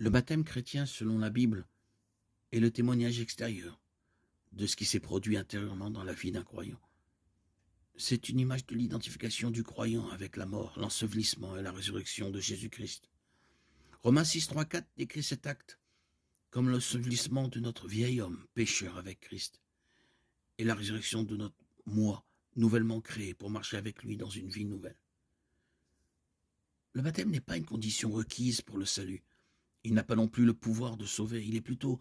Le baptême chrétien, selon la Bible, est le témoignage extérieur de ce qui s'est produit intérieurement dans la vie d'un croyant. C'est une image de l'identification du croyant avec la mort, l'ensevelissement et la résurrection de Jésus-Christ. Romains 6, 3, 4 décrit cet acte comme l'ensevelissement de notre vieil homme, pécheur avec Christ, et la résurrection de notre moi, nouvellement créé pour marcher avec lui dans une vie nouvelle. Le baptême n'est pas une condition requise pour le salut. Il n'a pas non plus le pouvoir de sauver. Il est plutôt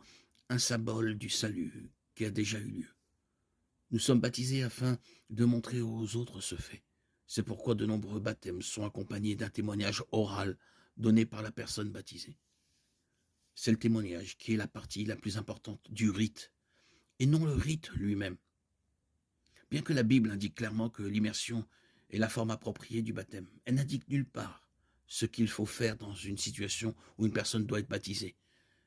un symbole du salut qui a déjà eu lieu. Nous sommes baptisés afin de montrer aux autres ce fait. C'est pourquoi de nombreux baptêmes sont accompagnés d'un témoignage oral donné par la personne baptisée. C'est le témoignage qui est la partie la plus importante du rite, et non le rite lui-même. Bien que la Bible indique clairement que l'immersion est la forme appropriée du baptême, elle n'indique nulle part ce qu'il faut faire dans une situation où une personne doit être baptisée,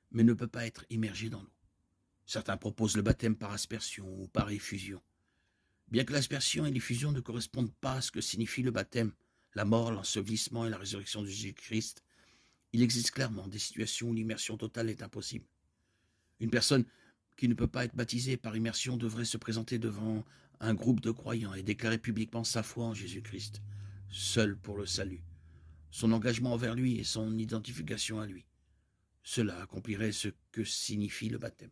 mais ne peut pas être immergée dans l'eau. Certains proposent le baptême par aspersion ou par effusion. Bien que l'aspersion et l'effusion ne correspondent pas à ce que signifie le baptême, la mort, l'ensevelissement et la résurrection de Jésus-Christ, il existe clairement des situations où l'immersion totale est impossible. Une personne qui ne peut pas être baptisée par immersion devrait se présenter devant un groupe de croyants et déclarer publiquement sa foi en Jésus-Christ, seul pour le salut, son engagement envers lui et son identification à lui. Cela accomplirait ce que signifie le baptême.